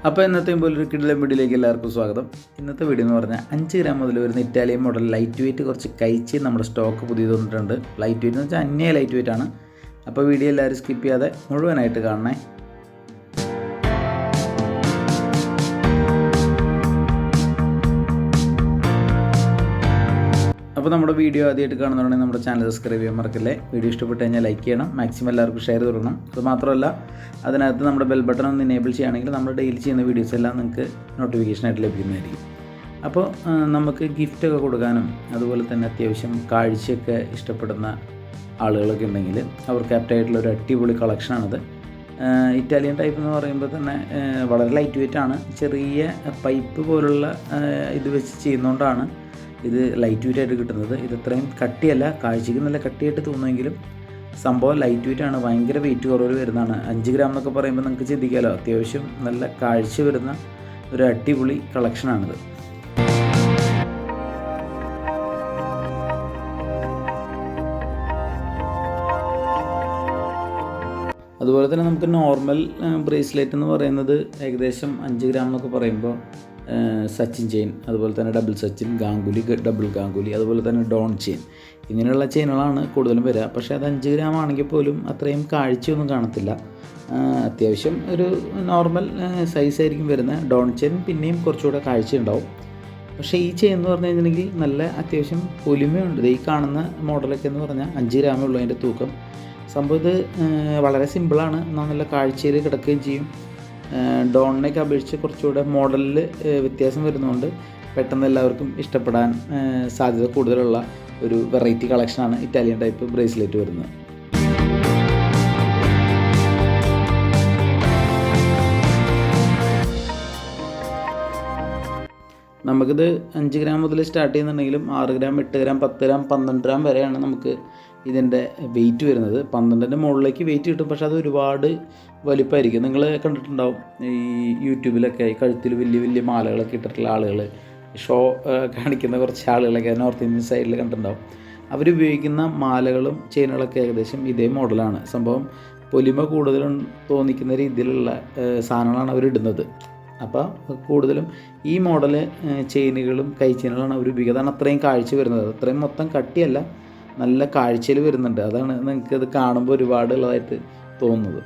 അപ്പോൾ ഇന്നത്തെ പോലെ ഒരു കിടിലൻ വീഡിയോയിലേക്ക് എല്ലാവർക്കും സ്വാഗതം. ഇന്നത്തെ വീഡിയോ എന്ന് പറഞ്ഞാൽ 5 ഗ്രാം മുതൽ വരുന്ന ഇറ്റാലിയൻ മോഡൽ ലൈറ്റ് വെയിറ്റ് കുറച്ച് കഴിച്ച് നമ്മുടെ സ്റ്റോക്ക് പുതിയത് വന്നിട്ടുണ്ട്. ലൈറ്റ് വെയിറ്റ് എന്ന് വെച്ചാൽ അന്യ ലൈറ്റ് വെയിറ്റ് ആണ്. അപ്പോൾ വീഡിയോ എല്ലാവരും സ്കിപ്പ് ചെയ്യാതെ മുഴുവനായിട്ട് കാണണേ. അപ്പോൾ നമ്മുടെ വീഡിയോ ആദ്യമായിട്ട് കാണുന്നതുകൊണ്ടെങ്കിൽ നമ്മുടെ ചാനൽ സബ്സ്ക്രൈബ് ചെയ്യാൻ മറക്കല്ലേ. വീഡിയോ ഇഷ്ടപ്പെട്ട് കഴിഞ്ഞാൽ ലൈക്ക് ചെയ്യണം, മാക്സിമം എല്ലാവർക്കും ഷെയർ ചെയ്ത് കൊടുക്കണം. അത് മാത്രമല്ല അതിനകത്ത് നമ്മുടെ ബെൽ ബട്ടൺ ഒന്ന് എനേബിൾ ചെയ്യുകയാണെങ്കിൽ നമ്മൾ ഡെയിലി ചെയ്യുന്ന വീഡിയോസ് എല്ലാം നിങ്ങൾക്ക് നോട്ടിഫിക്കേഷനായിട്ട് ലഭിക്കുന്നതായിരിക്കും. അപ്പോൾ നമുക്ക് ഗിഫ്റ്റൊക്കെ കൊടുക്കാനും അതുപോലെ തന്നെ അത്യാവശ്യം കാഴ്ചയൊക്കെ ഇഷ്ടപ്പെടുന്ന ആളുകളൊക്കെ ഉണ്ടെങ്കിൽ അവർക്ക് ആപ്റ്റായിട്ടുള്ള ഒരു അടിപൊളി കളക്ഷനാണിത്. ഇറ്റാലിയൻ ടൈപ്പ് എന്ന് പറയുമ്പോൾ തന്നെ വളരെ ലൈറ്റ് വെയിറ്റ് ആണ്. ചെറിയ പൈപ്പ് പോലുള്ള ഇത് വെച്ച് ചെയ്യുന്നതുകൊണ്ടാണ് ഇത് ലൈറ്റ് വെയിറ്റ് ആയിട്ട് കിട്ടുന്നത്. ഇത് ഇത്രയും കട്ടിയല്ല, കാഴ്ചയ്ക്ക് നല്ല കട്ടിയായിട്ട് തോന്നുമെങ്കിലും സംഭവം ലൈറ്റ് വെയിറ്റ് ആണ്. ഭയങ്കര വെയിറ്റ് കുറവ് വരുന്നതാണ്. 5 ഗ്രാം എന്നൊക്കെ പറയുമ്പോൾ നിങ്ങൾക്ക് ചിന്തിക്കാമല്ലോ, അത്യാവശ്യം നല്ല കാഴ്ച വരുന്ന ഒരു അടിപൊളി കളക്ഷനാണിത്. അതുപോലെ തന്നെ നമുക്ക് നോർമൽ ബ്രേസ്ലെറ്റ് എന്ന് പറയുന്നത് ഏകദേശം 5 ഗ്രാം എന്നൊക്കെ പറയുമ്പോൾ സച്ചിൻ ചെയിൻ, അതുപോലെ തന്നെ ഡബിൾ സച്ചിൻ, ഗാംഗുലി, ഡബിൾ ഗാംഗുലി, അതുപോലെ തന്നെ ഡോൺ ചെയിൻ, ഇങ്ങനെയുള്ള ചെയിനുകളാണ് കൂടുതലും വരിക. പക്ഷേ അത് 5 ഗ്രാം ആണെങ്കിൽ പോലും അത്രയും കാഴ്ചയൊന്നും കാണത്തില്ല. അത്യാവശ്യം ഒരു നോർമൽ സൈസായിരിക്കും വരുന്നത്. ഡോൺ ചെയിൻ പിന്നെയും കുറച്ചുകൂടെ കാഴ്ച ഉണ്ടാവും. പക്ഷേ ഈ ചെയിൻ എന്ന് പറഞ്ഞു കഴിഞ്ഞിട്ടുണ്ടെങ്കിൽ നല്ല അത്യാവശ്യം പൊലിമയുണ്ട്. ഈ കാണുന്ന മോഡലൊക്കെ എന്ന് പറഞ്ഞാൽ 5 ഗ്രാമേ ഉള്ളൂ അതിൻ്റെ തൂക്കം. സംഭവം ഇത് വളരെ സിമ്പിളാണ്, എന്നാൽ നല്ല കാഴ്ചയിൽ കിടക്കുകയും ചെയ്യും. ഡോണിനൊക്കെ അപേക്ഷിച്ച് കുറച്ചുകൂടെ മോഡലിൽ വ്യത്യാസം വരുന്നതുകൊണ്ട് പെട്ടെന്ന് എല്ലാവർക്കും ഇഷ്ടപ്പെടാൻ സാധ്യത കൂടുതലുള്ള ഒരു വെറൈറ്റി കളക്ഷനാണ് ഇറ്റാലിയൻ ടൈപ്പ് ബ്രേസ്ലെറ്റ് വരുന്നത്. നമുക്കിത് 5 ഗ്രാം മുതൽ സ്റ്റാർട്ട് ചെയ്യുന്നുണ്ടെങ്കിലും 6 ഗ്രാം, 8 ഗ്രാം, 10 ഗ്രാം, 12 ഗ്രാം വരെയാണ് നമുക്ക് ഇതിൻ്റെ വെയിറ്റ് വരുന്നത്. 12ൻ്റെ മുകളിലേക്ക് വെയിറ്റ് കിട്ടും, പക്ഷേ അത് ഒരുപാട് വലിപ്പമായിരിക്കും. നിങ്ങൾ കണ്ടിട്ടുണ്ടാവും ഈ യൂട്യൂബിലൊക്കെ കഴുത്തിൽ വലിയ വലിയ മാലകളൊക്കെ ഇട്ടിട്ടുള്ള ആളുകൾ, ഷോ കാണിക്കുന്ന കുറച്ച് ആളുകളൊക്കെ നോർത്ത് ഇന്ത്യൻ സൈഡിൽ കണ്ടിട്ടുണ്ടാവും. അവരുപയോഗിക്കുന്ന മാലകളും ചെയിനുകളൊക്കെ ഏകദേശം ഇതേ മോഡലാണ്. സംഭവം പൊലിമ കൂടുതലും തോന്നിക്കുന്ന രീതിയിലുള്ള സാധനങ്ങളാണ് അവരിടുന്നത്. അപ്പോൾ കൂടുതലും ഈ മോഡൽ ചെയിനുകളും കൈ ചെയിനുകളാണ് അവർ ഉപയോഗിക്കുന്നത്. അതാണ് അത്രയും കാഴ്ച വരുന്നത്. അത്രയും മൊത്തം കട്ടിയല്ല, നല്ല കാഴ്ചയിൽ വരുന്നുണ്ട്. അതാണ് നിങ്ങൾക്കത് കാണുമ്പോൾ ഒരുപാട് ഉള്ളതായിട്ട് തോന്നുന്നത്.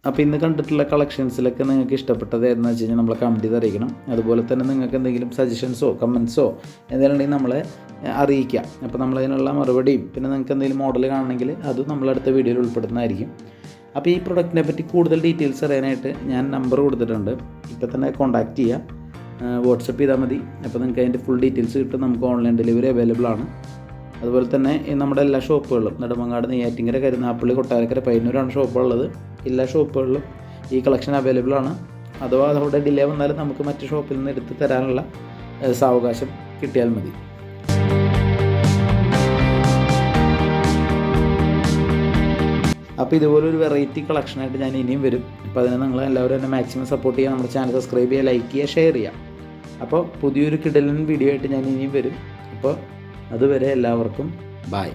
അപ്പോൾ ഇന്ന് കണ്ടിട്ടുള്ള കളക്ഷൻസിലൊക്കെ നിങ്ങൾക്ക് ഇഷ്ടപ്പെട്ടത് ഏതെന്ന് വെച്ച് കഴിഞ്ഞാൽ നമ്മളെ കമൻറ്റ് ചെയ്ത് അറിയിക്കണം. അതുപോലെ തന്നെ നിങ്ങൾക്ക് എന്തെങ്കിലും സജഷൻസോ കമൻസോ എന്തെങ്കിലും ഉണ്ടെങ്കിൽ നമ്മളെ അറിയിക്കാം. അപ്പോൾ നമ്മളതിനുള്ള മറുപടിയും പിന്നെ നിങ്ങൾക്ക് എന്തെങ്കിലും മോഡൽ കാണണമെങ്കിൽ അതും നമ്മളടുത്ത വീഡിയോയിൽ ഉൾപ്പെടുന്നതായിരിക്കും. അപ്പോൾ ഈ പ്രൊഡക്റ്റിനെ പറ്റി കൂടുതൽ ഡീറ്റെയിൽസ് അറിയാനായിട്ട് ഞാൻ നമ്പർ കൊടുത്തിട്ടുണ്ട്. ഇപ്പോൾ തന്നെ കോൺടാക്റ്റ് ചെയ്യുക, വാട്സപ്പ് ചെയ്താൽ മതി. അപ്പോൾ നിങ്ങൾക്ക് അതിൻ്റെ ഫുൾ ഡീറ്റെയിൽസ് കിട്ടും. നമുക്ക് ഓൺലൈൻ ഡെലിവറി അവൈലബിൾ ആണ്. അതുപോലെ തന്നെ നമ്മുടെ എല്ലാ ഷോപ്പുകളിലും നെടുമങ്ങാട്, നെയ്യാറ്റിൻകര, കരുനാഗപ്പള്ളി, കൊട്ടാരക്കര, പയ്യന്നൂരാണ് ഷോപ്പുള്ളത്. എല്ലാ ഷോപ്പുകളിലും ഈ കളക്ഷൻ അവൈലബിൾ ആണ്. അഥവാ അതവിടെ ഡിലേ വന്നാലും നമുക്ക് മറ്റ് ഷോപ്പിൽ നിന്ന് എടുത്ത് തരാനുള്ള സാവകാശം കിട്ടിയാൽ മതി. അപ്പോൾ ഇതുപോലൊരു വെറൈറ്റി കളക്ഷനായിട്ട് ഞാൻ ഇനിയും വരും. അപ്പോൾ അതിന് നിങ്ങൾ എല്ലാവരും എന്നെ മാക്സിമം സപ്പോർട്ട് ചെയ്യുക. നമ്മുടെ ചാനൽ സബ്സ്ക്രൈബ് ചെയ്യുക, ലൈക്ക് ചെയ്യുക, ഷെയർ ചെയ്യുക. അപ്പോൾ പുതിയൊരു കിടിലൻ വീഡിയോ ആയിട്ട് ഞാൻ ഇനിയും വരും. അപ്പോൾ അതുവരെ എല്ലാവർക്കും ബൈ.